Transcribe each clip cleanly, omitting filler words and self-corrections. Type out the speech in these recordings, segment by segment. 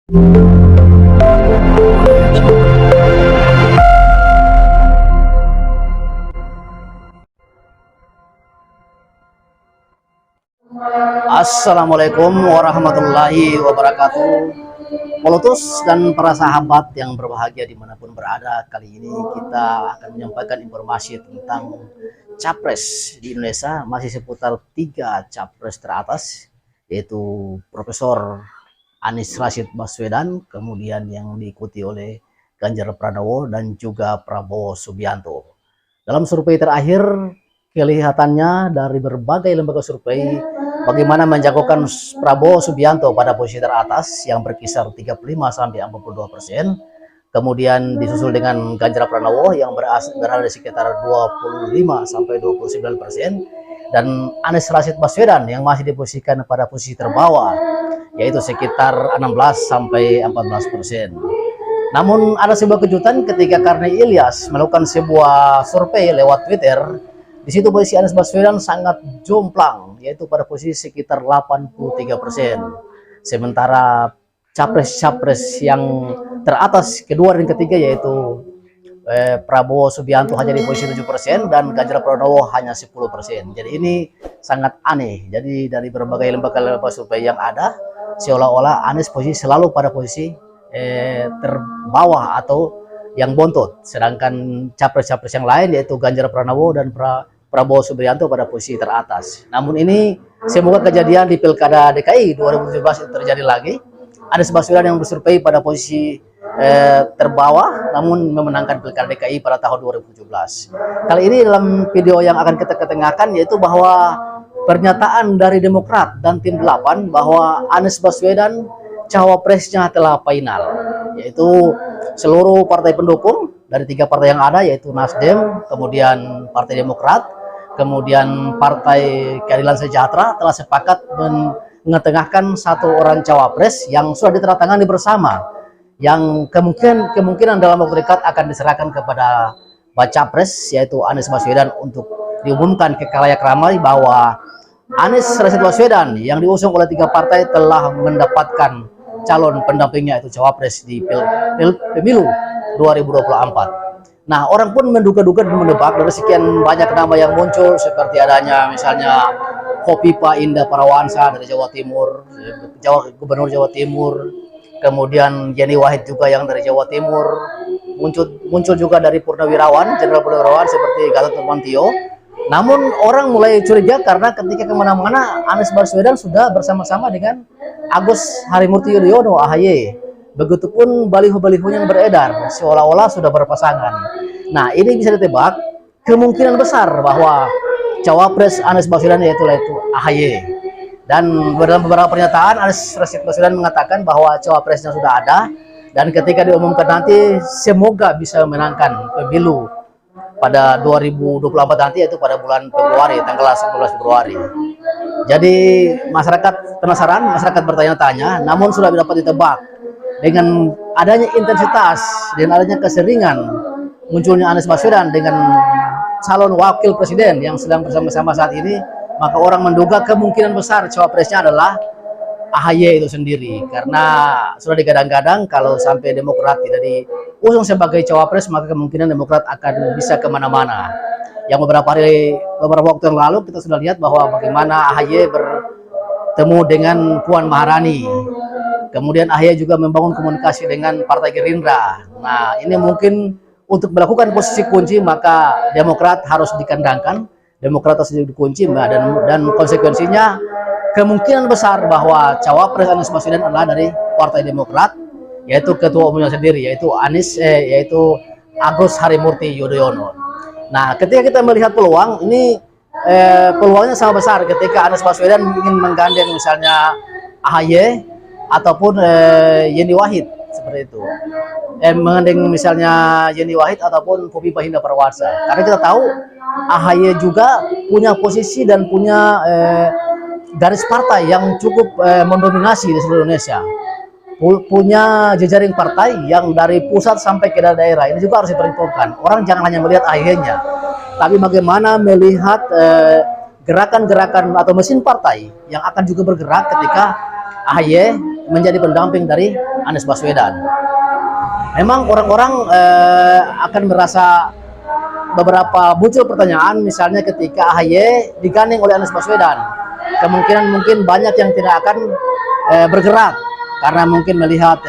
Assalamualaikum warahmatullahi wabarakatuh. Molotus dan para sahabat yang berbahagia dimanapun berada, kali ini kita akan menyampaikan informasi tentang capres di Indonesia, masih seputar 3 capres teratas, yaitu Profesor Anies Rashid Baswedan, kemudian yang diikuti oleh Ganjar Pranowo dan juga Prabowo Subianto. Dalam survei terakhir, kelihatannya dari berbagai lembaga survei bagaimana menjagokan Prabowo Subianto pada posisi teratas yang berkisar 35–42%, kemudian disusul dengan Ganjar Pranowo yang berada di sekitar 25–29%, dan Anies Rashid Baswedan yang masih diposisikan pada posisi terbawah yaitu sekitar 16–14%. Namun ada sebuah kejutan ketika Karni Ilyas melakukan sebuah survei lewat Twitter. Di situ posisi Anies Baswedan sangat jomplang, yaitu pada posisi sekitar 83%. Sementara capres-capres yang teratas kedua dan ketiga yaitu Prabowo Subianto hanya di posisi 7% dan Ganjar Pranowo hanya 10%. Jadi ini sangat aneh. Jadi dari berbagai lembaga survei yang ada, seolah-olah Anies posisi selalu pada posisi terbawah atau yang bontot, sedangkan capres-capres yang lain yaitu Ganjar Pranowo dan Prabowo Subianto pada posisi teratas. Namun ini semoga kejadian di Pilkada DKI 2017 itu terjadi lagi. Anies Baswedan yang bersurvei pada posisi terbawah namun memenangkan Pilkada DKI pada tahun 2017. Kali ini dalam video yang akan kita ketengahkan yaitu bahwa pernyataan dari Demokrat dan tim 8 bahwa Anies Baswedan cawapresnya telah final, yaitu seluruh partai pendukung dari 3 partai yang ada yaitu Nasdem, kemudian Partai Demokrat, kemudian Partai Keadilan Sejahtera telah sepakat mengetengahkan 1 orang cawapres yang sudah ditandatangani bersama, yang kemungkinan dalam waktu dekat akan diserahkan kepada baca pres yaitu Anies Baswedan untuk diumumkan ke khalayak ramai bahwa Anies Rashid Baswedan yang diusung oleh 3 partai telah mendapatkan calon pendampingnya itu cawapres di pemilu 2024. Nah, orang pun menduga-duga dan menebak dari sekian banyak nama yang muncul, seperti adanya misalnya Khofifa Indah Parawansa dari Jawa Timur, Gubernur Jawa Timur, kemudian Yeni Wahid juga yang dari Jawa Timur, muncul juga dari Purnawirawan, Jenderal Purnawirawan seperti Gatot Nurmantio. Namun orang mulai curiga karena ketika kemana-mana Anies Baswedan sudah bersama-sama dengan Agus Harimurti Yudhoyono (AHY). Begitupun baliho-baliho yang beredar seolah-olah sudah berpasangan. Nah, ini bisa ditebak kemungkinan besar bahwa cawapres Anies Baswedan yaitu AHY. Dan dalam beberapa pernyataan Anies Rashid Baswedan mengatakan bahwa cawapresnya sudah ada dan ketika diumumkan nanti semoga bisa memenangkan pemilu pada 2024 nanti, yaitu pada bulan Februari, tanggal 11 Februari. Jadi masyarakat penasaran, masyarakat bertanya-tanya, namun sudah dapat ditebak dengan adanya intensitas dan adanya keseringan munculnya Anies Baswedan dengan calon wakil presiden yang sedang bersama-sama saat ini, maka orang menduga kemungkinan besar cawapresnya adalah AHY itu sendiri, karena sudah digadang-gadang kalau sampai Demokrat tidak diusung sebagai cawapres maka kemungkinan Demokrat akan bisa kemana-mana. Yang beberapa waktu yang lalu kita sudah lihat bahwa bagaimana AHY bertemu dengan Puan Maharani, kemudian AHY juga membangun komunikasi dengan Partai Gerindra. Nah, ini mungkin untuk melakukan posisi kunci maka Demokrat harus dikandangkan, Demokrat harus dikunci, dan konsekuensinya kemungkinan besar bahwa cawapres Anies Baswedan adalah dari Partai Demokrat, yaitu ketua umumnya sendiri, yaitu Agus Harimurti Yudhoyono. Nah, ketika kita melihat peluang ini, peluangnya sangat besar ketika Anies Baswedan ingin menggandeng misalnya AHY ataupun Yeni Wahid seperti itu, menggandeng misalnya Yeni Wahid ataupun Khofifa Indah Parawansa. Karena kita tahu AHY juga punya posisi dan punya garis partai yang cukup mendominasi di seluruh Indonesia, punya jejaring partai yang dari pusat sampai ke daerah. Ini juga harus diperhitungkan. Orang jangan hanya melihat AHY-nya, tapi bagaimana melihat gerakan-gerakan atau mesin partai yang akan juga bergerak ketika AHY menjadi pendamping dari Anies Baswedan. Memang orang-orang akan merasa beberapa muncul pertanyaan, misalnya ketika AHY digandeng oleh Anies Baswedan, kemungkinan mungkin banyak yang tidak akan bergerak karena mungkin melihat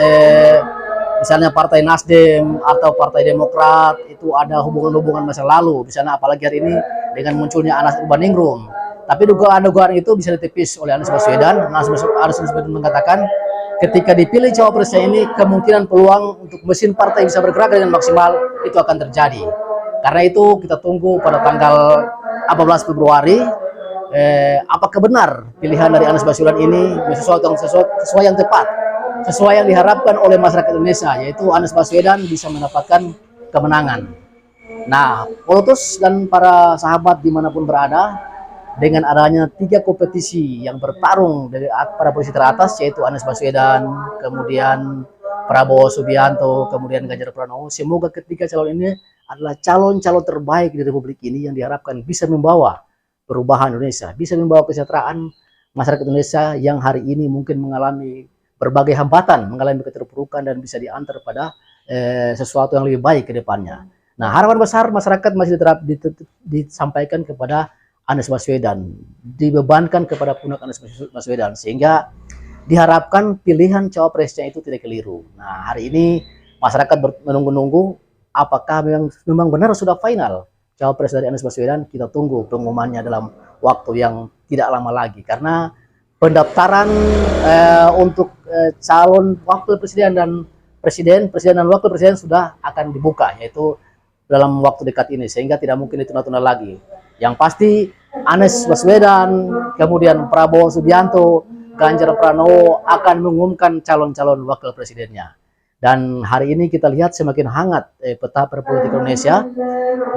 misalnya Partai Nasdem atau Partai Demokrat itu ada hubungan-hubungan masa lalu, misalnya apalagi hari ini dengan munculnya Anas Urbaningrum. Tapi dugaan-dugaan itu bisa ditepis oleh Anies Baswedan. Anies Baswedan mengatakan ketika dipilih cawapresnya ini, kemungkinan peluang untuk mesin partai bisa bergerak dengan maksimal itu akan terjadi. Karena itu kita tunggu pada tanggal 14 Februari apakah benar pilihan dari Anies Baswedan ini sesuai yang tepat, sesuai yang diharapkan oleh masyarakat Indonesia, yaitu Anies Baswedan bisa mendapatkan kemenangan. Nah, Polotus dan para sahabat dimanapun berada, dengan adanya 3 kompetisi yang bertarung dari pada posisi teratas, yaitu Anies Baswedan, kemudian Prabowo Subianto, kemudian Ganjar Pranowo, semoga ketiga calon ini adalah calon-calon terbaik di Republik ini yang diharapkan bisa membawa perubahan Indonesia, bisa membawa kesejahteraan masyarakat Indonesia yang hari ini mungkin mengalami berbagai hambatan, mengalami keterpurukan dan bisa diantar pada sesuatu yang lebih baik ke depannya. Nah, harapan besar masyarakat masih disampaikan kepada Anies Baswedan, dibebankan kepada pundak Anies Baswedan, sehingga diharapkan pilihan cawapresnya itu tidak keliru. Nah, hari ini masyarakat menunggu-nunggu apakah memang benar sudah final cawapres dari Anies Baswedan. Kita tunggu pengumumannya dalam waktu yang tidak lama lagi, karena pendaftaran untuk calon wakil presiden dan presiden dan wakil presiden sudah akan dibuka, yaitu dalam waktu dekat ini, sehingga tidak mungkin ditunda-tunda lagi. Yang pasti Anies Baswedan, kemudian Prabowo Subianto, Ganjar Pranowo akan mengumumkan calon-calon wakil presidennya. Dan hari ini kita lihat semakin hangat peta perpolitik Indonesia.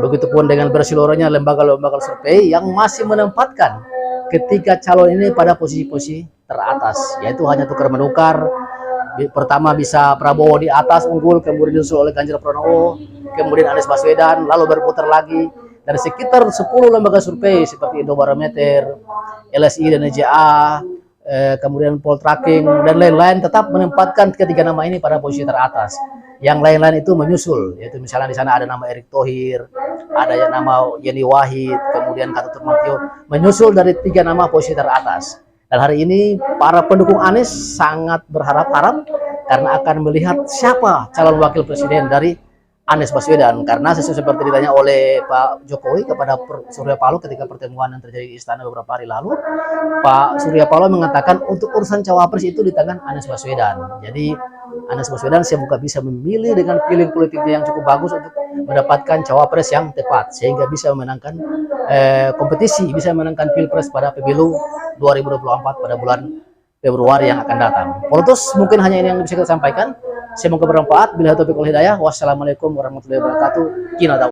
Begitupun dengan bersiluruhnya lembaga-lembaga survei yang masih menempatkan ketiga calon ini pada posisi-posisi teratas, yaitu hanya tukar-menukar. Pertama bisa Prabowo di atas unggul, kemudian disusul oleh Ganjar Pranowo, kemudian Anies Baswedan, lalu berputar lagi. Dari sekitar 10 lembaga survei seperti Indobarometer, LSI dan EJA, kemudian Poltreking dan lain-lain tetap menempatkan ketiga nama ini pada posisi teratas. Yang lain-lain itu menyusul, yaitu misalnya di sana ada nama Erick Thohir, ada yang nama Yeni Wahid, kemudian Gatot Nurmantio, menyusul dari 3 nama posisi teratas. Dan hari ini para pendukung Anies sangat berharap-harap karena akan melihat siapa calon wakil presiden dari Anies Baswedan, karena seperti ditanya oleh Pak Jokowi kepada Surya Paloh ketika pertemuan yang terjadi di istana beberapa hari lalu, Pak Surya Paloh mengatakan untuk urusan cawapres itu di tangan Anies Baswedan. Jadi Anies Baswedan semoga bisa memilih dengan pilihan politiknya yang cukup bagus untuk mendapatkan cawapres yang tepat, sehingga bisa memenangkan kompetisi, bisa memenangkan pilpres pada pemilu 2024 pada bulan Februari yang akan datang. Polotus, mungkin hanya ini yang bisa kita sampaikan. Semoga bermanfaat. Bila taufiq wal hidayah. Wassalamualaikum warahmatullahi wabarakatuh. Kina